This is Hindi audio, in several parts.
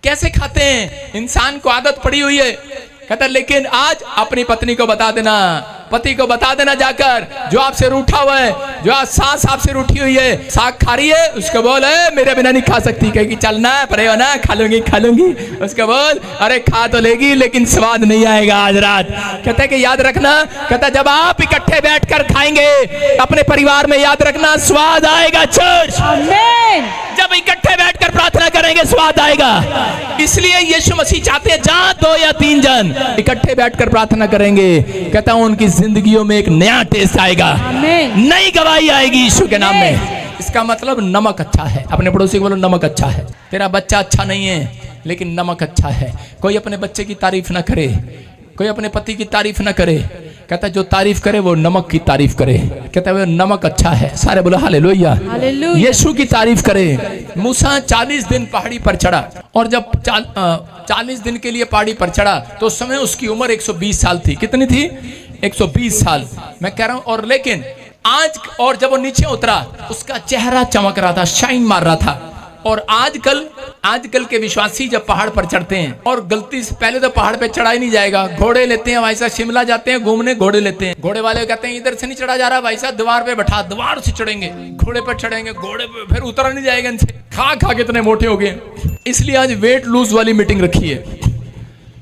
कैसे खाते हैं, इंसान को आदत पड़ी हुई है। कहता लेकिन आज अपनी पत्नी को बता देना, पति को बता देना जाकर, जो आपसे रूठा हुआ है, जो आज सास आपसे रूठी हुई है, साग खा रही है, उसको बोल मेरे बिना नहीं खा सकती, कहेगी चलना परे हो ना, खा लूंगी। उसको बोल अरे खा तो लेगी लेकिन स्वाद नहीं आएगा आज रात। कहता है कि याद रखना, कहता जब आप इकट्ठे बैठकर खाएंगे अपने परिवार में, याद रखना स्वाद आएगा चर्च। आमीन। जब इकट्ठे बैठकर प्रार्थना करेंगे स्वाद आएगा। इसलिए यीशु मसीह चाहते हैं जहां 2 या 3 जन इकट्ठे बैठकर प्रार्थना करेंगे, कहता हूं उनकी जिंदगियों में एक नया टेस्ट आएगा, नई गवाही आएगी यीशु के नाम में। इसका मतलब नमक अच्छा है। अपने पड़ोसी को बोलो नमक अच्छा है। तेरा बच्चा अच्छा नहीं है लेकिन नमक अच्छा है। कोई अपने बच्चे की तारीफ ना करे, कोई अपने पति की तारीफ ना करे, कहता जो तारीफ करे वो नमक की तारीफ करे। कहता है नमक अच्छा है। सारे बोलो हालेलुया। यीशु की तारीफ करे। मूसा 40 दिन पहाड़ी पर चढ़ा और जब 40 दिन के लिए पहाड़ी पर चढ़ा तो उस समय उसकी उम्र 120 साल थी। कितनी थी? 120 साल। मैं कह रहा हूं और लेकिन आज और जब वो नीचे उतरा उसका चेहरा चमक रहा था, शाइन मार रहा था। और आजकल के विश्वासी जब पहाड़ पर चढ़ते हैं और गलती से, पहले तो पहाड़ पे चढ़ा ही नहीं जाएगा, घोड़े लेते हैं भाई साहब, शिमला जाते हैं घूमने, घोड़े लेते हैं। घोड़े वाले कहते हैं इधर से नहीं चढ़ा जा रहा भाई साहब, द्वार पे बैठा, द्वार से चढ़ेंगे, घोड़े पर चढ़ेंगे, घोड़े पे फिर उतरा नहीं जाएगा इनसे, खा कितने मोटे हो गए। इसलिए आज वेट लूज वाली मीटिंग रखी है।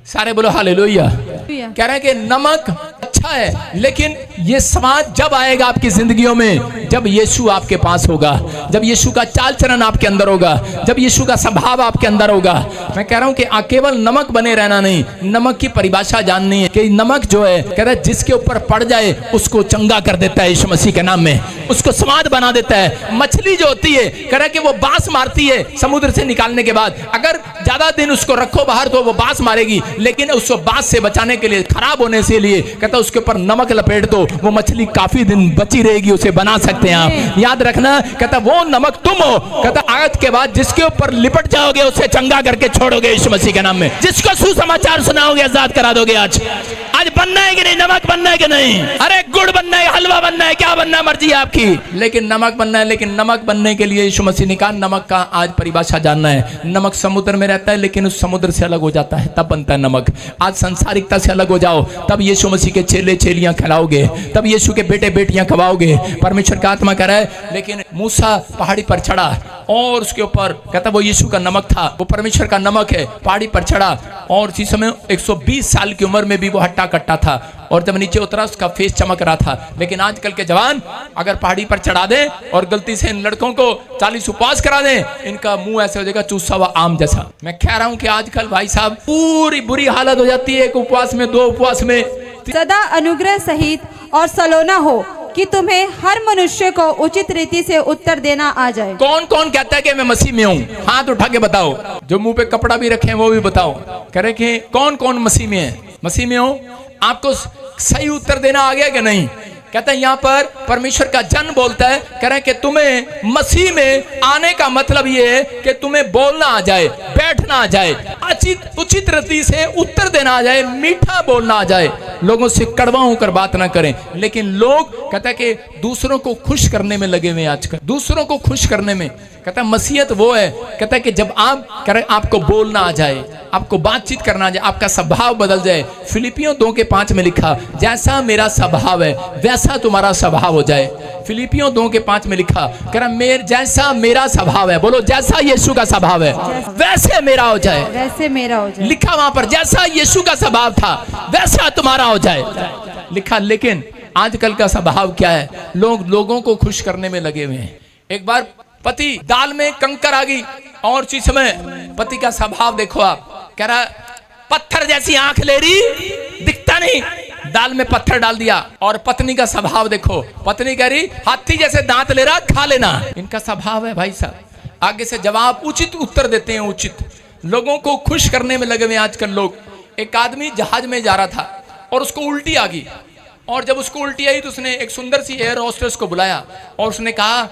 सारे बोलो हालेलुया। कह रहे हैं कि नमक अच्छा है लेकिन ये स्वाद जब आएगा आपकी जिंदगियों में, जब यीशु आपके पास होगा, जब यीशु का चाल चलन आपके अंदर होगा, जब यीशु का स्वभाव आपके अंदर होगा। मैं कह रहा हूं कि केवल नमक बने रहना नहीं, नमक की परिभाषा जाननी है कि नमक जो है, कह रहा है जिसके ऊपर पड़ जाए उसको चंगा कर देता है यीशु मसीह के नाम में, उसको स्वाद बना देता है। मछली जो होती है, कह रहा है कि वो बांस मारती है समुद्र से निकालने के बाद, अगर ज्यादा दिन उसको रखो बाहर तो वो बांस मारेगी, लेकिन उसको बांस से बचाने के लिए, खराब होने से लिए, कहता उसके ऊपर नमक लपेट दो, वो मछली काफी दिन बची रहेगी, उसे बना सकते हैं आप। याद रखना, कहता वो नमक तुम हो। कहता आज के बाद जिसके ऊपर लिपट जाओगे उसे चंगा करके छोड़ोगे यीशु मसीह के नाम में, जिसको सुसमाचार सुनाओगे आजाद करा दोगे। आज बनना है कि नहीं? नमक बनना है कि नहीं? अरे गुड़ बनना है, हलवा बनना है, क्या बनना है मर्जी है आपकी, लेकिन नमक बनना है। लेकिन नमक बनने के लिए यीशु मसीह ने कहा नमक का आज परिभाषा जानना है। नमक समुद्र में रहता है लेकिन उस समुद्र से अलग हो जाता है तब बनता है नमक। आज सांसारिकता से अलग हो जाओ तब यीशु मसीह के चेले चेलियां खिलाओगे, तब यीशु के बेटे बेटियां खवाओगे। परमेश्वर का आत्मा कह रहा है। लेकिन मूसा पहाड़ी पर चढ़ा और उसके ऊपर कहता वो यीशु का नमक था, वो परमेश्वर का नमक है। पहाड़ी पर चढ़ा और उसी समय 120 साल की उम्र में भी वो हट्टा कट्टा था और जब नीचे उतरा उसका फेस चमक रहा था। लेकिन आजकल के जवान अगर पहाड़ी पर चढ़ा दें और गलती से इन लड़कों को 40 उपवास करा दें, इनका मुंह ऐसे हो जाएगा चूसा हुआ आम जैसा। मैं कह रहा हूं कि आजकल भाई साहब पूरी बुरी हालत हो जाती है, एक उपवास में, 2 उपवास में। सदा अनुग्रह सहित और सलोना हो कि तुम्हें हर मनुष्य को उचित रीति से उत्तर देना आ जाए। कौन कौन कहता है कि मैं मसीह में हूँ? हाथ उठा के बताओ। जो मुंह पे कपड़ा भी रखे हैं वो भी बताओ। कह रहे कि कौन कौन मसीह में है? मसीह में हो? आपको सही उत्तर देना आ गया कि नहीं? कहता है यहाँ पर परमेश्वर का जन बोलता है, कह रहे कि तुम्हें मसीह में आने का मतलब ये है कि तुम्हें बोलना आ जाए, बैठना आ जाए, उचित रीति से उत्तर देना आ जाए, मीठा बोलना आ जाए, लोगों से कड़वा होकर बात ना करें। लेकिन लोग कहता है कि दूसरों को खुश करने में लगे हुए आजकल, दूसरों को खुश करने में। कहता है मसीहत वो है, कहता है कि जब आप कह रहे आपको बोलना आ जाए, आपको बातचीत करना आ जाए, आपका स्वभाव बदल जाए। फिलिपियों 2:5 में लिखा जैसा मेरा स्वभाव है वैसा तुम्हारा स्वभाव हो जाए। फिलिपियों 2:5 में लिखा, कह रहा जैसा मेरा स्वभाव है, बोलो जैसा यीशु का स्वभाव है वैसे मेरा हो जाए, वैसे मेरा हो जाए। लिखा वहां पर जैसा यीशु का स्वभाव था वैसा तुम्हारा हो जाए लिखा। लेकिन आजकल का स्वभाव क्या है? लोग लोगों को खुश करने में लगे हुए हैं। एक बार पति दाल में कंकर आ गई और उसी समय पति का स्वभाव देखो आप, कह रहा पत्थर जैसी आंख ले रही, दिखता नहीं, दाल में पत्थर डाल दिया। और पत्नी का स्वभाव देखो, पत्नी कह रही हाथी जैसे दांत ले रहा, खा लेना। इनका स्वभाव है भाई साहब, आगे से जवाब उचित उत्तर देते हैं, उचित, लोगों को खुश करने में लगे हुए आजकल लोग। एक आदमी जहाज में जा रहा था और उसको उल्टी आ गई, और जब उसको उल्टी आई तो उसने एक सुंदर सी एयर होस्टेस को बुलाया और उसने कहा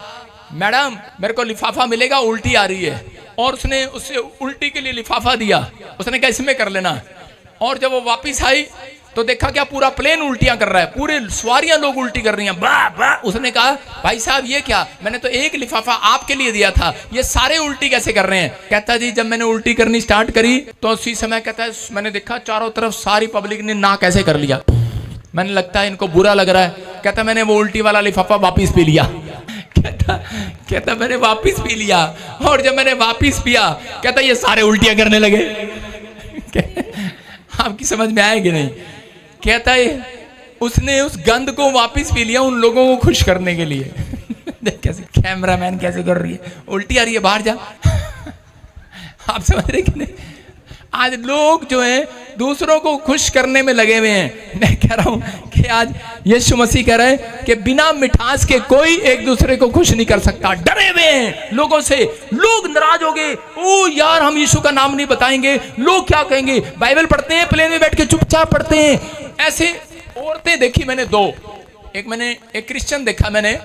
मैडम मेरे को लिफाफा मिलेगा, उल्टी आ रही है। और उसने उसे उल्टी के लिए लिफाफा दिया, उसने कहा इसमें कर लेना। और जब वो वापस आई तो देखा क्या पूरा प्लेन उल्टियां कर रहा है, पूरे सवारियां लोग उल्टी कर रही हैं, वाह वाह। उसने कहा भाई साहब ये क्या, मैंने तो एक लिफाफा आपके लिए दिया था, ये सारे उल्टी कैसे कर रहे हैं। कहता जी जब मैंने उल्टी करनी स्टार्ट करी तो उसी समय कहता है मैंने देखा चारों तरफ सारी पब्लिक ने ना कैसे कर लिया, मैंने लगता है इनको बुरा लग रहा है। कहता मैंने वो उल्टी वाला लिफाफा वापिस पी लिया। कहता मैंने वापिस पी लिया, और जब मैंने वापिस पिया कहता ये सारे उल्टियां करने लगे। आपकी समझ में आएगी नहीं। कहता है उसने उस गंद को वापस पी लिया उन लोगों को खुश करने के लिए। देख कैसे कैमरामैन कैसे कर रही है, उल्टी आ रही है, बाहर जा। आप समझ रहे कि नहीं। आज लोग जो हैं दूसरों को खुश करने में लगे हुए हैं। मैं कह रहा हूं कि आज यीशु मसीह कह रहे हैं कि बिना मिठास के कोई एक दूसरे को खुश नहीं कर सकता। डरे हुए हैं लोगों से, लोग नाराज हो गए, ओ यार हम यीशु का नाम नहीं बताएंगे, लोग क्या कहेंगे। बाइबल पढ़ते हैं, प्लेन में बैठ के चुपचाप पढ़ते हैं। ऐसे औरतें देखी मैंने दो, मैंने एक क्रिश्चियन देखा मैंने,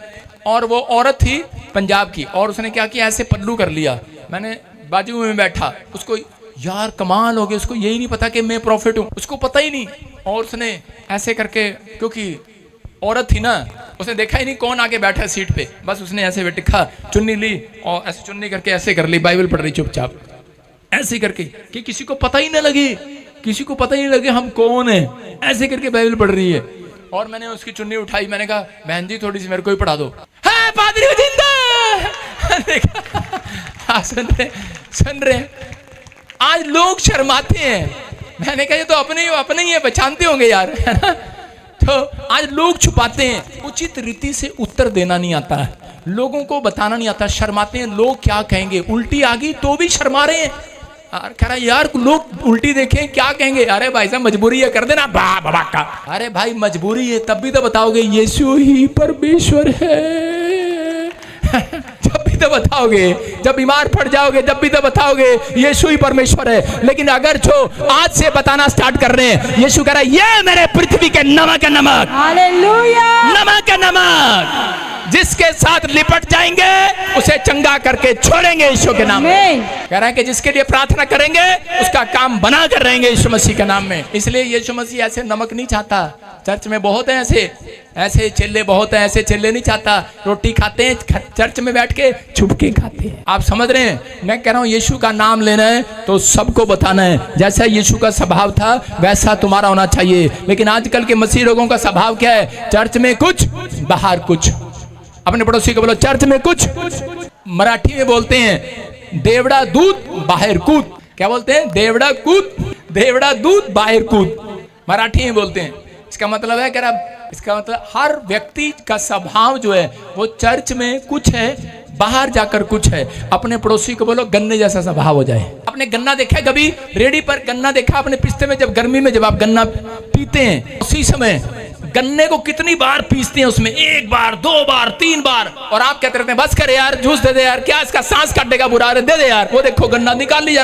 और वो औरत थी पंजाब की, और उसने क्या किया ऐसे पल्लू कर लिया। मैंने बाजू में बैठा, उसको यार कमाल हो गया, उसको यही नहीं पता कि मैं प्रॉफिट हूं, उसको पता ही नहीं। और उसने ऐसे करके, क्योंकि औरत थी ना, उसने देखा ही नहीं कौन आके बैठा है सीट पे, बस उसने ऐसे टिखा चुन्नी ली और ऐसे चुन्नी करके ऐसे कर ली, बाइबल पढ़ रही चुपचाप ऐसे करके, कि किसी को पता ही ना लगे, किसी को पता ही नहीं लगे हम कौन है, ऐसे करके बाइबल पढ़ रही है। और मैंने उसकी चुन्नी उठाई, मैंने कहा बहन जी थोड़ी सी मेरे को ही पढ़ा दो। है पादरी जिंदा। सुन रहे आज लोग शर्माते हैं। मैंने कहा ये तो अपने ही है, पहचानते होंगे यार, है ना। तो आज लोग छुपाते हैं, उचित रीति से उत्तर देना नहीं आता है, लोगों को बताना नहीं आता, शर्माते हैं। लोग क्या कहेंगे, उल्टी आ गई तो भी शर्मा रहे हैं। कह रहा यार लोग उल्टी देखें क्या कहेंगे। अरे भाई साहब मजबूरी है, कर देना बाबा का। अरे भाई मजबूरी है तब भी तो बताओगे यीशु ही परमेश्वर है। जब भी तो बताओगे, जब बीमार पड़ जाओगे जब भी तो बताओगे यीशु ही परमेश्वर है। लेकिन अगर जो आज से बताना स्टार्ट कर रहे हैं, यीशु कह रहा है ये मेरे पृथ्वी के नमक है, नमक, हालेलुया, नमक है, नमक, जिसके साथ लिपट जाएंगे उसे चंगा करके छोड़ेंगे यीशु के नाम में। कह रहा है कि जिसके लिए प्रार्थना करेंगे उसका काम बना कर रहेंगे यीशु मसीह के नाम में। इसलिए यीशु मसीह ऐसे नमक नहीं चाहता। चर्च में बहुत है ऐसे चेले, बहुत है ऐसे चेले नहीं चाहता। रोटी खाते हैं चर्च में बैठ के, छुप के खाते हैं। आप समझ रहे हैं। मैं कह रहा हूं यीशु का नाम लेना है तो सबको बताना है। जैसा यीशु का स्वभाव था वैसा तुम्हारा होना चाहिए। लेकिन आजकल के मसीह लोगों का स्वभाव क्या है, चर्च में कुछ बाहर कुछ। अपने पड़ोसी को बोलो चर्च में कुछ। मराठी में बोलते हैं देवड़ा दूध बाहर कूद। क्या बोलते हैं, देवड़ा दूध बाहर कूद, मराठी में बोलते हैं। इसका मतलब है, कह रहा इसका मतलब हर व्यक्ति का स्वभाव जो है वो चर्च में कुछ है, बाहर जाकर कुछ है। अपने पड़ोसी को बोलो गन्ने जैसा स्वभाव हो जाए। आपने गन्ना देखा है कभी, रेडी पर गन्ना देखा आपने, पिस्ते में जब गर्मी में जब आप गन्ना पीते हैं उसी समय गन्ने को कितनी बार पीसते हैं, उसमें 1 बार 2 बार 3 बार, और आप कहते रहते हैं बस कर यार, जूस दे दे यार, क्या इसका सांस काटेगा बुरा, दे दे यार। वो देखो गन्ना निकाल ली जा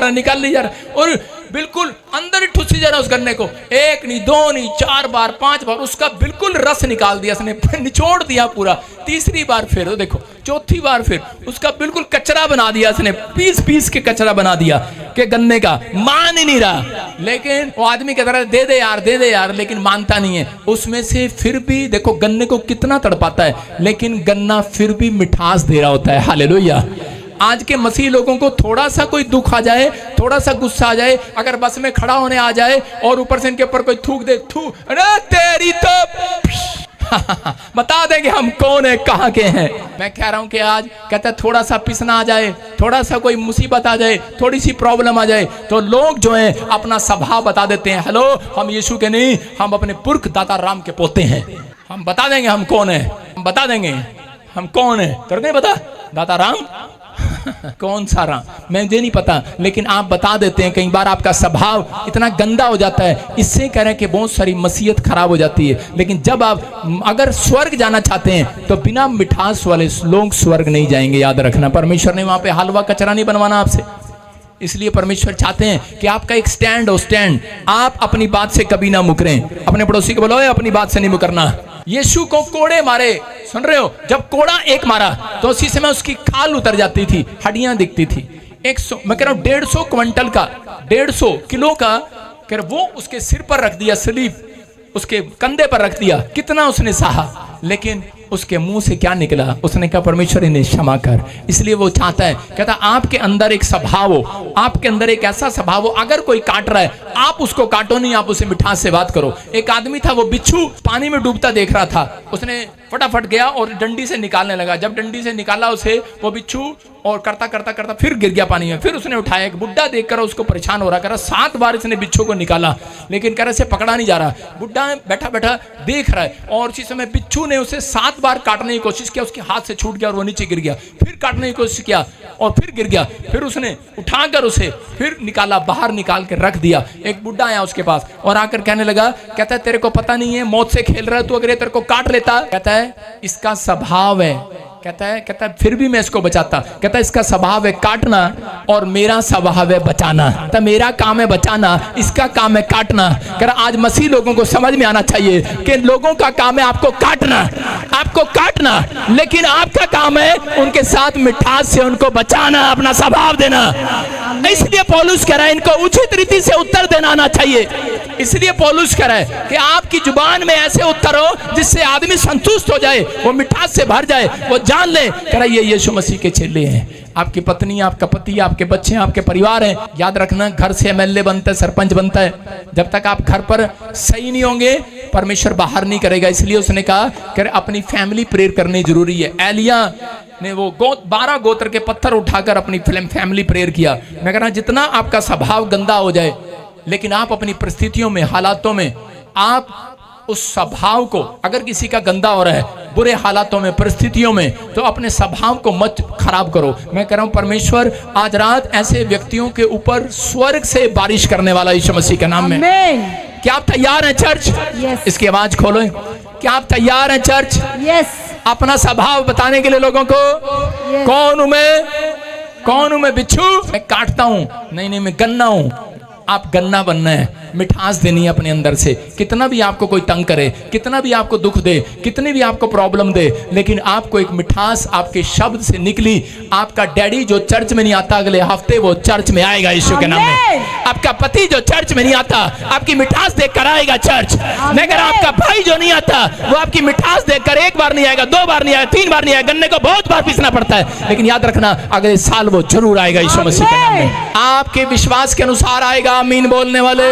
रहा, और बिल्कुल अंदर ही ठुसी जा रहा उस गन्ने को। 1 नहीं 2 नहीं 4 बार 5 बार उसका बिल्कुल रस निकाल दिया उसने, निचोड़ दिया पूरा। तीसरी बार फिर देखो, चौथी बार फिर उसका बिल्कुल कचरा बना दिया उसने, पीस के कचरा बना दिया कि गन्ने का। मान ही नहीं रहा। लेकिन वो आदमी कहता रहा दे दे यार, लेकिन मानता नहीं है। उसमें से फिर भी देखो गन्ने को कितना तड़पाता है, लेकिन गन्ना फिर भी मिठास दे रहा होता है। हालेलुया। आज के मसीह लोगों को थोड़ा सा कोई दुख आ जाए, थोड़ा सा गुस्सा आ जाए, अगर बस में खड़ा होने आ जाए और ऊपर से इनके ऊपर कोई थूक दे, अरे तेरी तो बता देंगे हम कौन है, कहाँ के हैं। मैं कह रहा हूं कि आज कहता है थोड़ा सा पिसना आ जाए, थोड़ा सा कोई मुसीबत आ जाए, थोड़ी सी प्रॉब्लम आ जाए, तो लोग जो है अपना स्वभाव बता देते हैं। हेलो, हम यीशु के नहीं, हम अपने पुरख दाता राम के पोते हैं। हम बता देंगे हम कौन है, हम बता देंगे हम कौन है। तेरे नहीं पता दाता राम कौन सा राम, मुझे नहीं पता, लेकिन आप बता देते हैं। कई बार आपका स्वभाव इतना गंदा हो जाता है, इससे कह रहे हैं कि बहुत सारी मसीहत खराब हो जाती है। लेकिन जब आप अगर स्वर्ग जाना चाहते हैं तो बिना मिठास वाले लोग स्वर्ग नहीं जाएंगे। याद रखना, परमेश्वर ने वहां पे हलवा कचरा नहीं बनवाना आपसे। इसलिए परमेश्वर चाहते हैं कि आपका एक स्टैंड हो, स्टैंड। आप अपनी बात से कभी ना मुकरें। अपने पड़ोसी को बोलो अपनी बात से नहीं मुकरना। यीशु को कोड़े मारे, सुन रहे हो, जब कोड़ा एक मारा तो उसी समय उसकी खाल उतर जाती थी, हड्डियां दिखती थी। 100, मैं कह रहा हूं 150 क्विंटल का, 150 किलो का, कह रहा वो उसके सिर पर रख दिया, स्लीव उसके कंधे पर रख दिया, कितना उसने सहा, लेकिन उसके मुंह से क्या निकला? उसने कहा परमेश्वर इन्हें क्षमा कर। इसलिए वो चाहता है, कहता आपके अंदर एक स्वभाव हो, आपके अंदर एक ऐसा स्वभाव हो, अगर कोई काट रहा है आप उसको काटो नहीं, आप उसे मिठास से बात करो। एक आदमी था, वो बिच्छू पानी में डूबता देख रहा था, उसने फटाफट गया और डंडी से निकालने लगा। जब डंडी से निकाला उसे वो बिच्छू, और करता करता करता फिर गिर गया पानी में। फिर उसने उठाया, एक बुड्ढा देखकर उसको परेशान हो रहा, कह रहा 7 बार इसने बिच्छू को निकाला लेकिन कह रहा इसे पकड़ा नहीं जा रहा। बुड्ढा बैठा बैठा देख रहा है, और उसी समय बिच्छू ने उसे 7 बार काटने की कोशिश किया, उसके हाथ से छूट गया और वो नीचे गिर गया। फिर काटने की कोशिश किया और फिर गिर गया। फिर उसने उठाकर उसे फिर निकाला, बाहर निकाल के रख दिया। एक बुड्ढा आया उसके पास और आकर कहने लगा, कहता है तेरे को पता नहीं है मौत से खेल रहा है तू, अगर ये तेरे को काट लेता। कहता है इसका स्वभाव है, कहता है फिर भी मैं इसको बचाता। कहता है इसका स्वभाव है काटना और मेरा स्वभाव है बचाना। तो मेरा काम है बचाना, इसका काम है काटना। कह रहा आज मसीह लोगों को समझ में आना चाहिए कि लोगों का काम है आपको काटना, लेकिन आपका काम है उनके साथ मिठास से उनको बचाना, अपना स्वभाव देना। इसलिए पौलुस कह रहा है इनको उचित रीति से उत्तर देना आना चाहिए। इसलिए पौलुस कह रहा है कि आपकी जुबान में ऐसे उत्तर हो जिससे आदमी संतुष्ट हो जाए, वो मिठास से भर जाए, वो जान ले कह रहा ये यीशु मसीह के चेले हैं। आपकी पत्नी, आपका पति, आपके बच्चे, आपके परिवार हैं। याद रखना, घर से एमएलए बनता है, सरपंच बनता है, जब तक आप घर पर सही नहीं होंगे परमेश्वर बाहर नहीं करेगा। इसलिए उसने कहा कि अपनी फैमिली प्रेयर करनी जरूरी है। एलिया ने वो 12 गोत्र के पत्थर उठाकर अपनी फैमिली प्रेयर किया। मैं कह रहा जितना आपका स्वभाव गंदा हो जाए, लेकिन आप अपनी परिस्थितियों में, हालातों में, आप उस स्वभाव को, अगर किसी का गंदा हो रहा है बुरे हालातों में, परिस्थितियों में, तो अपने स्वभाव को मत खराब करो। मैं कह रहा हूं परमेश्वर आज रात ऐसे व्यक्तियों के ऊपर स्वर्ग से बारिश करने वाला यीशु मसीह के नाम में। क्या आप तैयार हैं चर्च? yes. इसकी आवाज खोलो। क्या आप तैयार हैं चर्च? yes. अपना स्वभाव बताने के लिए लोगों को? yes. कौन हूं मैं? बिच्छू? मैं काटता हूं? नहीं, मैं गन्ना हूं। आप गन्ना बनना है, मिठास देनी है अपने अंदर से। कितना भी आपको कोई तंग करे, कितना भी आपको दुख दे, कितनी भी आपको प्रॉब्लम दे, लेकिन आपको एक मिठास आपके शब्द से निकली। आपका डैडी जो चर्च में नहीं आता, अगले हफ्ते वो चर्च में आएगा यीशु के नाम में। आपका पति जो चर्च में नहीं आता, आपकी मिठास देखकर आएगा चर्च। मैं कह रहा आपका भाई जो नहीं आता, वो आपकी मिठास देखकर 1 बार नहीं आएगा, 2 बार नहीं आएगा, 3 बार नहीं आएगा। गन्ने को बहुत बार पीसना पड़ता है, लेकिन याद रखना अगले साल वो जरूर आएगा यीशु मसीह के नाम में। आपके विश्वास के अनुसार आएगा। आमीन बोलने वाले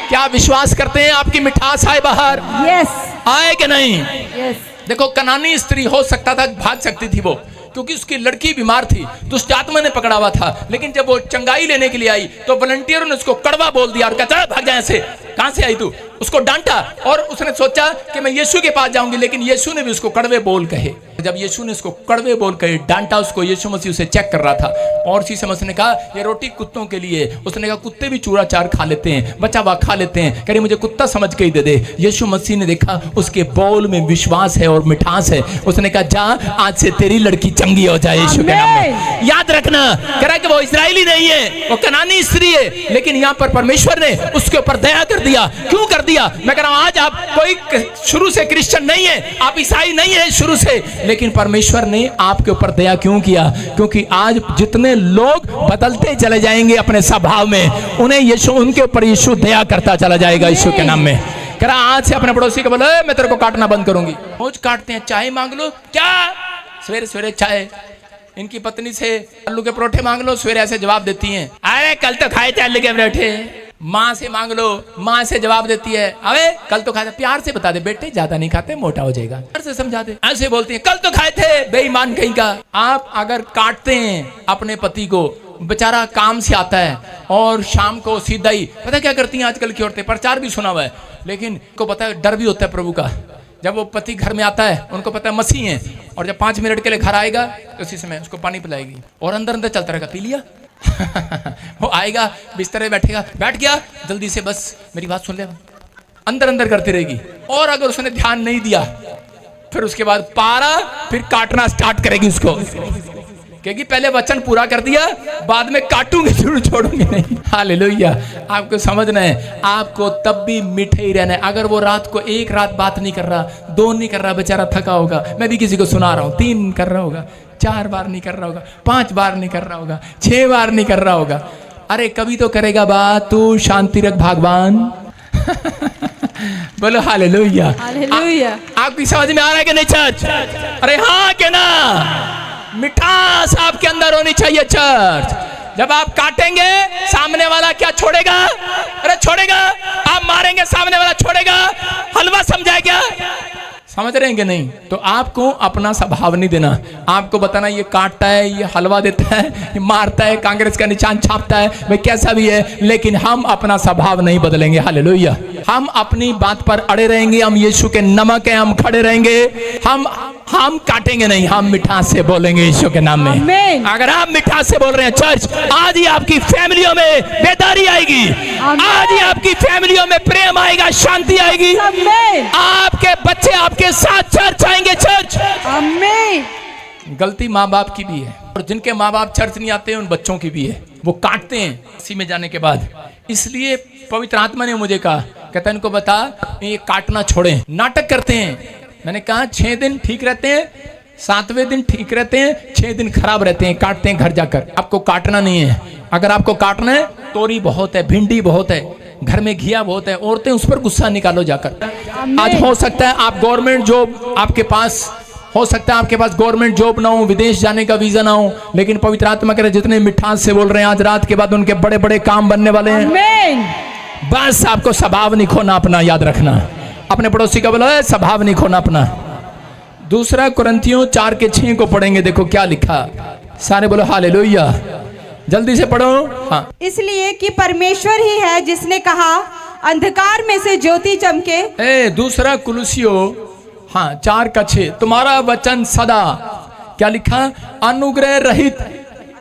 क्या विश्वास करते हैं आपकी मिठास आए बाहर? yes. आए कि नहीं? yes. देखो, कनानी स्त्री हो सकता था, भाग सकती थी वो, क्योंकि उसकी लड़की बीमार थी, दुष्ट आत्मा ने पकड़ा हुआ था। लेकिन जब वो चंगाई लेने के लिए आई तो वॉलंटियरों ने उसको कड़वा बोल दिया और कहा भाग जा ऐसे, कहां से आई तू? उसको डांटा और उसने सोचा कि मैं यीशु के पास जाऊंगी, लेकिन यीशु ने भी उसको कड़वे बोल कहे। जब यीशु ने उसको कड़वे बोल कहे, डांटा उसको, यीशु मसीह उसे चेक कर रहा था। और उसी समय उसने कहा ये रोटी कुत्तों के लिए। उसने कहा कुत्ते भी चूरा चार खा लेते हैं, बचा हुआ खा लेते हैं, कह रही मुझे कुत्ता समझ के ही दे दे। यीशु मसीह ने देखा उसके बोल में विश्वास है और मिठास है। उसने कहा जा आज से तेरी लड़की चंगी हो जाए यीशु के नाम में। याद रखना, कह रहा कि वो इजरायली नहीं है, वो कनानी स्त्री है, लेकिन यहाँ पर परमेश्वर ने उसके ऊपर दया कर दिया। क्यों कर दिया? मैं कह रहा हूं आज आप कोई शुरू से क्रिश्चियन नहीं है, आप ईसाई नहीं है शुरू से, लेकिन परमेश्वर ने आपके ऊपर दया क्यों किया? क्योंकि आज जितने लोग बदलते चले जाएंगे अपने स्वभाव में, उन्हें यीशु, उनके ऊपर यीशु दया करता चला जाएगा यीशु के नाम में। कह रहा आज से अपने पड़ोसी को बोलो मैं तेरे को काटना बंद करूंगी। रोज काटते हैं, चाय मांग लो, क्या सवेरे सवेरे चाय। इनकी पत्नी से आलू के परोठे मांग लो, सवेरे ऐसे जवाब देती हैं, अरे कल तो खाए थे आलू के परोठे। माँ से मांग लो, माँ से जवाब देती है, अबे कल तो खाए थे। प्यार से बता दे बेटे ज्यादा नहीं खाते, मोटा हो जाएगा, प्यार से समझा दे। ऐसे बोलती है कल तो खाए थे, बेईमान कहीं का। आप अगर काटते हैं अपने पति को, बेचारा काम से आता है और शाम को सीधा ही, पता क्या करती हैं आजकल की औरतें? प्रचार भी सुना हुआ है, लेकिन को पता है डर भी होता है प्रभु का। जब वो पति घर में आता है, उनको पता है मसीह है, और जब 5 मिनट के लिए घर आएगा तो उसी समय उसको पानी पिलाएगी और अंदर अंदर चलता रहेगा, पी लिया। वो आएगा बिस्तरे बैठेगा, बैठ गया जल्दी से, बस मेरी बात सुन ले, अंदर अंदर करती रहेगी। और अगर उसने ध्यान नहीं दिया फिर उसके बाद पारा, फिर काटना स्टार्ट करेगी उसको, क्योंकि पहले वचन पूरा कर दिया, बाद में काटूंगी जरूर, छोड़ूंगी नहीं। हालेलुया। आपको समझना है, आपको तब भी मीठे ही रहना है। अगर वो रात को 1 रात बात नहीं कर रहा, 2 नहीं कर रहा, बेचारा थका होगा, मैं भी किसी को सुना रहा हूँ, 3 कर रहा होगा, 4 बार नहीं कर रहा होगा, 5 बार नहीं कर रहा होगा, 6 बार नहीं कर रहा होगा, अरे कभी तो करेगा बात, तू शांति रख भगवान। बोलो हालेलुया। हालेलुया। आपकी समझ में आ रहा है कि नहीं चर्च? अरे हाँ के ना, मिठास आपके अंदर होनी चाहिए चर्च। जब आप काटेंगे सामने वाला क्या छोड़ेगा? अरे छोड़ेगा। आप मारेंगे सामने वाला छोड़ेगा। हलवा समझा क्या? समझ रहे हैं कि नहीं? तो आपको अपना स्वभाव नहीं देना, आपको बताना ये काटता है, ये हलवा देता है, ये मारता है, कांग्रेस का निशान छापता है, भाई कैसा भी है, लेकिन हम अपना स्वभाव नहीं बदलेंगे। हालेलुया। हम अपनी बात पर अड़े रहेंगे, हम यीशु के नमक हैं, हम खड़े रहेंगे, हम काटेंगे नहीं, हम मिठास से बोलेंगे यीशु के नाम में। आमीन। अगर आप मिठास से बोल रहे हैं चर्च, आज ही आपकी फैमिलियों में बेदारी आएगी, आज ही आपकी फैमिलियों में प्रेम आएगा, शांति आएगी, आमीन। आपके बच्चे आपके साथ चर्च आएंगे। चर्च, आमीन। गलती माँ बाप की भी है, और जिनके माँ बाप चर्च नहीं आते हैं उन बच्चों की भी है, वो काटते हैं इसी में जाने के बाद। इसलिए पवित्र आत्मा ने मुझे कहा, कहता इनको बता ये काटना छोड़ें। नाटक करते हैं, मैंने कहा 6 दिन ठीक रहते हैं, 7वें दिन ठीक रहते हैं, 6 दिन खराब रहते हैं, काटते हैं घर जाकर। आपको काटना नहीं है। अगर आपको काटना है, तोरी बहुत है, भिंडी बहुत है, घर में घिया बहुत है, औरतें उस पर गुस्सा निकालो जाकर। आज हो सकता है आप गवर्नमेंट जॉब आपके पास हो सकता है, आपके पास गवर्नमेंट जॉब ना हो, विदेश जाने का वीजा ना हो, लेकिन पवित्र आत्मा कह रहे जितने मिठास से बोल रहे हैं आज रात के बाद उनके बड़े बड़े काम बनने वाले हैं। आमीन। बस आपको स्वभाव नहीं खोना अपना, याद रखना। अपने पड़ोसी का बोला स्वभाव नहीं खोना अपना। दूसरा कुरिन्थियों 4:6 को पढ़ेंगे, देखो क्या लिखा। सारे बोलो हालेलुया, जल्दी से पढ़ो। हाँ, इसलिए कि परमेश्वर ही है जिसने कहा अंधकार में से ज्योति चमके। दूसरा कुलुसियों 4:6, तुम्हारा वचन सदा क्या लिखा? अनुग्रह रहित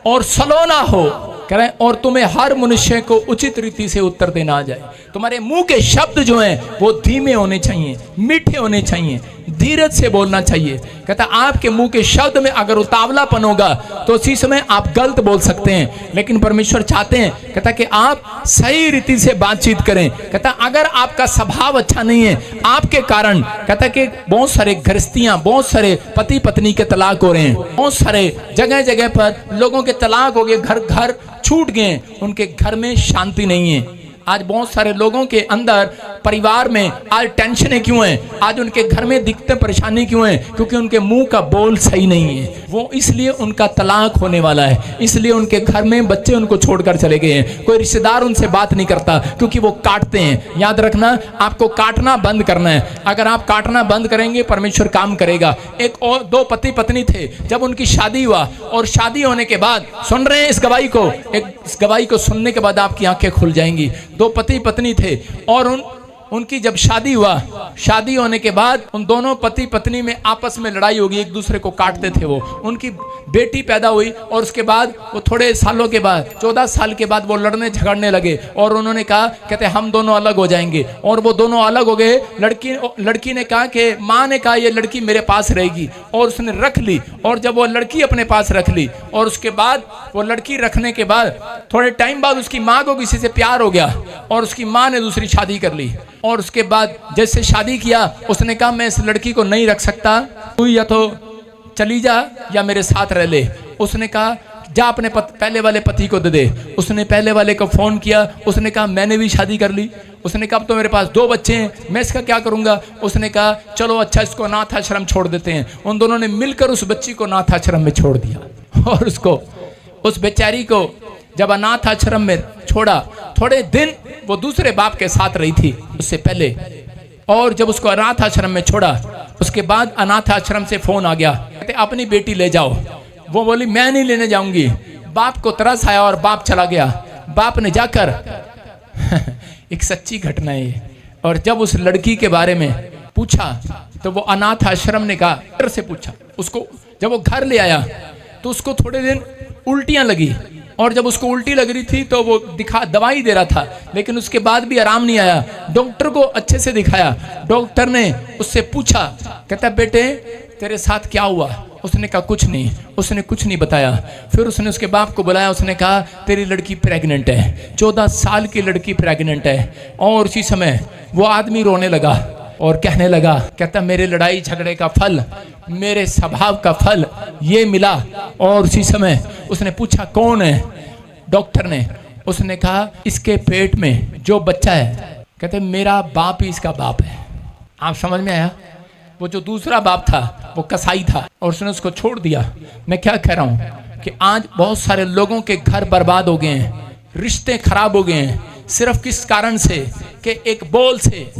और सलोना हो, कह रहे और तुम्हें हर मनुष्य को उचित रीति से उत्तर देना आ जाए। तुम्हारे मुंह के शब्द जो हैं वो धीमे होने चाहिए, मीठे होने चाहिए, धीरज से बोलना चाहिए। कहता आपके मुंह के शब्द में अगर उतावलापन होगा तो उसी समय आप गलत बोल सकते हैं, लेकिन परमेश्वर चाहते हैं कहता कि आप सही रीति से बातचीत करें। कहता अगर आपका स्वभाव अच्छा नहीं है, आपके कारण कहता कि बहुत सारे गृहस्थियां, बहुत सारे पति पत्नी के तलाक हो रहे हैं, बहुत सारे जगह जगह पर लोगों के तलाक हो गए, घर घर छूट गए, उनके घर में शांति नहीं है। आज बहुत सारे लोगों के अंदर परिवार में आज टेंशनें क्यों हैं? आज उनके घर में दिक्कतें परेशानी क्यों हैं? क्योंकि उनके मुंह का बोल सही नहीं है। वो इसलिए उनका तलाक होने वाला है, इसलिए उनके घर में बच्चे उनको छोड़कर चले गए हैं, कोई रिश्तेदार उनसे बात नहीं करता क्योंकि वो काटते हैं। याद रखना, आपको काटना बंद करना है। अगर आप काटना बंद करेंगे परमेश्वर काम करेगा। एक और 2 पति पत्नी थे, जब उनकी शादी हुआ और शादी होने के बाद, सुन रहे हैं इस गवाही को, इस गवाही को सुनने के बाद आपकी आंखें खुल जाएंगी। 2 पति पत्नी थे और उनकी जब शादी हुआ, शादी होने के बाद उन दोनों पति पत्नी में आपस में लड़ाई होगी, एक दूसरे को काटते थे। वो उनकी बेटी पैदा हुई और उसके बाद वो थोड़े सालों के बाद 14 साल के बाद वो लड़ने झगड़ने लगे और उन्होंने कहा कहते हम दोनों अलग हो जाएंगे, और वो दोनों अलग हो गए। लड़की ने कहा कि माँ ने कहा ये लड़की मेरे पास रहेगी, और उसने रख ली। और जब वो लड़की अपने पास रख ली और उसके बाद वो लड़की रखने के बाद थोड़े टाइम बाद उसकी माँ को किसी से प्यार हो गया और उसकी माँ ने दूसरी शादी कर ली। और उसके बाद जैसे शादी किया उसने कहा मैं इस लड़की को नहीं रख सकता, तू या तो चली जा या मेरे साथ रह ले। उसने कहा जा अपने पहले वाले पति को दे दे। उसने पहले वाले को फोन किया, उसने कहा मैंने भी शादी कर ली। उसने कहा अब तो मेरे पास 2 बच्चे हैं, मैं इसका क्या करूंगा। उसने कहा चलो अच्छा इसको अनाथ आश्रम छोड़ देते हैं। उन दोनों ने मिलकर उस बच्ची को अनाथ आश्रम में छोड़ दिया और उसको, उस बेचारी को जब अनाथ आश्रम में छोड़ा, थोड़े दिन वो दूसरे बाप के साथ रही थी उससे पहले, और जब उसको अनाथ आश्रम में छोड़ा उसके बाद अनाथ आश्रम से फोन आ गया, कहते अपनी बेटी ले जाओ। वो बोली मैं नहीं लेने जाऊंगी। बाप को तरस आया और बाप चला गया। बाप ने जाकर एक सच्ची घटना है, और जब उस लड़की के बारे में पूछा तो वो अनाथ आश्रम ने कहा, डॉक्टर से पूछा उसको, जब वो घर ले आया तो उसको थोड़े दिन उल्टियां लगी, और जब उसको उल्टी लग रही थी तो वो दवाई दे रहा था, लेकिन उसके बाद भी आराम नहीं आया। डॉक्टर को अच्छे से दिखाया, डॉक्टर ने उससे पूछा, कहता बेटे तेरे साथ क्या हुआ। उसने कहा कुछ नहीं। उसने कुछ नहीं बताया। फिर उसने उसके बाप को बुलाया, उसने कहा तेरी लड़की प्रेग्नेंट है, 14 साल की लड़की प्रेग्नेंट है। और उसी समय वो आदमी रोने लगा और कहने लगा, कहता मेरे लड़ाई झगड़े का फल, मेरे स्वभाव का फल ये मिला। और उसी समय उसने पूछा कौन है। डॉक्टर ने, उसने कहा इसके पेट में जो बच्चा है, कहते मेरा बाप ही इसका बाप है। आप समझ में आया? वो जो दूसरा बाप था वो कसाई था और उसने उसको छोड़ दिया। मैं क्या कह रहा हूं कि आज बहुत सारे लोगों के घर बर्बाद हो गए हैं, रिश्ते खराब हो गए हैं, सिर्फ किस कारण से कि एक बोल से,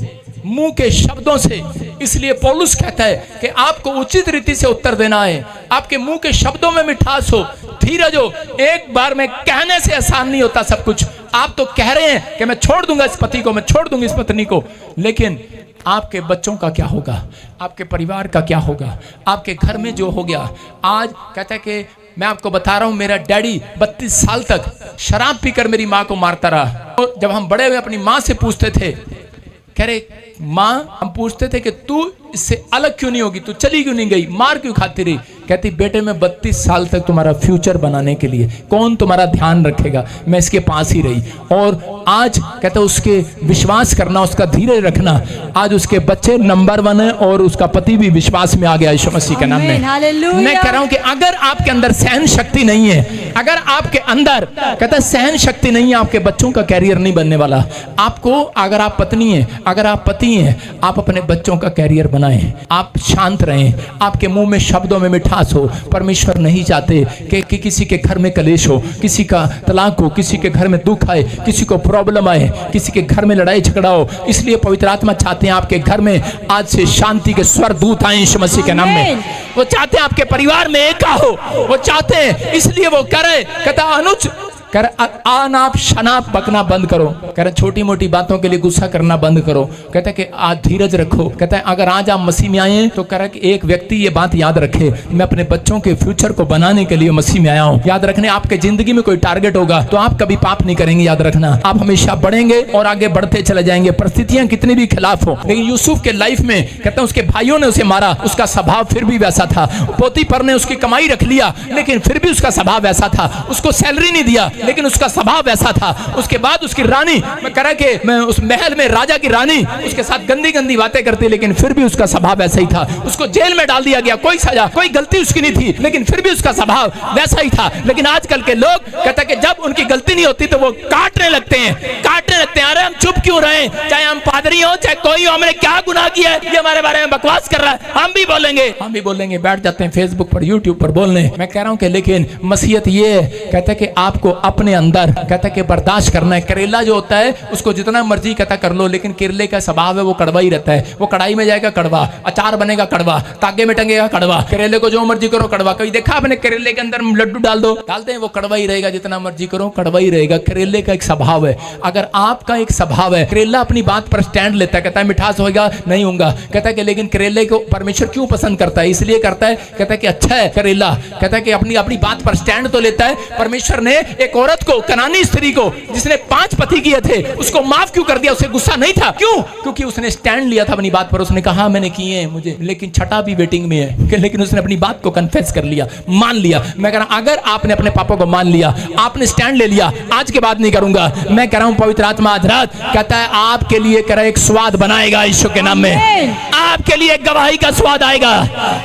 मुंह के शब्दों से। इसलिए पौलुस कहता है कि आपको उचित रीति से उत्तर देना है, आपके मुंह के शब्दों में मिठास हो, धीरज हो। एक बार में कहने से आसान नहीं होता सब कुछ। आप तो कह रहे हैं कि मैं छोड़ दूंगा इस पति को, मैं छोड़ दूंगी इस पत्नी को, लेकिन आपके बच्चों का क्या होगा, आपके परिवार का क्या होगा, आपके घर में जो हो गया। आज कहता है कि मैं आपको बता रहा हूं, मेरा डैडी 32 साल तक शराब पीकर मेरी माँ को मारता रहा। और जब हम बड़े हुए अपनी माँ से पूछते थे, कह रहे माँ, हम पूछते थे कि तू इससे अलग क्यों नहीं होगी, तू चली क्यों नहीं गई, मार क्यों खाती रही? कहती बेटे मैं 32 साल तक तुम्हारा फ्यूचर बनाने के लिए कौन तुम्हारा ध्यान रखेगा, मैं इसके पास ही रही। और आज कहते उसके विश्वास करना, उसका धीरज रखना, आज उसके बच्चे नंबर 1 है और उसका पति भी विश्वास में आ गया यीशु मसीह के नाम में। मैं कह रहा हूं कि अगर आपके अंदर सहन शक्ति नहीं है, अगर आपके अंदर कहता सहन शक्ति नहीं है, आपके बच्चों का कैरियर नहीं बनने वाला। आपको, अगर आप पत्नी है, अगर आप पति हैं, आप अपने बच्चों का कैरियर बनाएं, आप शांत रहें, आपके मुंह में शब्दों में मिठास हो। परमेश्वर नहीं चाहते कि किसी के घर में कलेश हो, किसी का तलाक हो, किसी के घर में दुख आए, किसी को प्रॉब्लम आए, किसी के घर में लड़ाई झगड़ा हो। इसलिए पवित्र आत्मा चाहते हैं आपके घर में आज से शांति के स्वर दूत आए यीशु मसीह के नाम में। वो चाहते हैं आपके परिवार में एका हो, वो चाहते हैं, इसलिए वो करे। कहता अनुज कर आनाप शनाप बकना बंद करो, कह रहे छोटी मोटी बातों के लिए गुस्सा करना बंद करो। कहता है कि आज धीरज रखो। कहता है अगर आज आप मसीह में आए हैं तो कह रहा है कि एक व्यक्ति ये बात याद रखे, मैं अपने बच्चों के फ्यूचर को बनाने के लिए मसीह में आया हूँ। याद रखने, आपके जिंदगी में कोई टारगेट होगा तो आप कभी पाप नहीं करेंगे, याद रखना। आप हमेशा बढ़ेंगे और आगे बढ़ते चले जाएंगे, परिस्थितियां कितनी भी खिलाफ हो। लेकिन यूसुफ के लाइफ में कहता है उसके भाइयों ने उसे मारा, उसका स्वभाव फिर भी वैसा था। पोतीफर ने उसकी कमाई रख लिया, लेकिन फिर भी उसका स्वभाव वैसा था। उसको सैलरी नहीं दिया, लेकिन उसका स्वभाव वैसा था। उसके बाद उसकी रानी, मैं कह रहा कि मैं उस महल में राजा की रानी उसके साथ गंदी गंदी बातें करती, लेकिन फिर भी उसका स्वभाव वैसा ही था। उसको जेल में डाल दिया गया, कोई सजा, कोई गलती उसकी नहीं थी, लेकिन फिर भी उसका स्वभाव वैसा ही था। लेकिन आजकल के लोग कहते हैं कि जब उनकी गलती नहीं होती तो वो काटने लगते हैं, काटने लगते हैं। अरे हम चुप क्यों रहे, चाहे हम पादरी हो चाहे कोई हो, हमने क्या गुनाह किया है, ये हमारे बारे में बकवास कर रहा है, हम भी बोलेंगे, बैठ जाते हैं फेसबुक पर, यूट्यूब पर बोलने। मैं कह रहा हूं कि लेकिन मसीहत ये कहता है कि आपको अपने अंदर कहता है कि बर्दाश्त करना है। करेला जो होता है उसको जितना मर्जी कहता कर लो, लेकिन करेले का स्वभाव है वो कड़वा ही रहता है। वो कढ़ाई में जाएगा कड़वा, अचार बनेगा कड़वा, तागे में टंगेगा कड़वा। करेले को जो मर्जी करो कड़वा। कभी देखा आपने करेले के अंदर लड्डू डाल दो, डालते हैं, वो कड़वा ही रहेगा, जितना मर्जी करो कड़वा ही रहेगा। करेले का एक स्वभाव है। अगर आपका एक स्वभाव है, करेला अपनी बात पर स्टैंड लेता है, कहता है मिठास होगा नहीं होगा, कहता है कि लेकिन करेले को परमेश्वर क्यों पसंद करता है, इसलिए करता है, कहता है कि अच्छा है करेला, कहता है कि अपनी बात पर स्टैंड तो लेता है। परमेश्वर ने एक औरत को, कनानी स्त्री को, जिसने 5 पति किए थे, उसको माफ क्यों कर दिया? उसे गुस्सा नहीं था, क्यों? क्योंकि उसने स्टैंड लिया था अपनी बात पर। उसने कहा मैंने किए हैं मुझे, लेकिन छठा भी वेटिंग में है, लेकिन उसने अपनी बात को कन्फेस कर लिया, मान लिया। मैं कह रहा हूं अगर आपने अपने पापों को मान लिया, आपने स्टैंड ले लिया, आज के बाद नहीं करूंगा, मैं कह रहा हूं पवित्र आत्मा आज रात कहता है आपके लिए कह रहा एक स्वाद बनाएगा यीशु के नाम में। आपके लिए गवाही का स्वाद आएगा,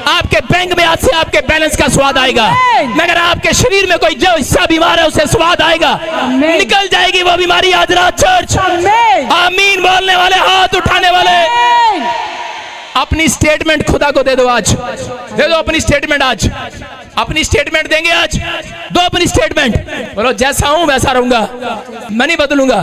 आपके बैंक में आज से आपके बैलेंस का स्वाद आएगा। मगर आपके शरीर में कोई जो हिस्सा बीमार है उसे स्वाद आएगा, निकल जाएगी वो बीमारी आज रात। चर्च आमीन बोलने वाले, हाथ उठाने वाले, अपनी स्टेटमेंट खुदा को दे दो, आज दे दो अपनी स्टेटमेंट। आज अपनी स्टेटमेंट देंगे, आज दो अपनी स्टेटमेंट। बोलो जैसा हूं वैसा रहूंगा, मैं नहीं बदलूंगा।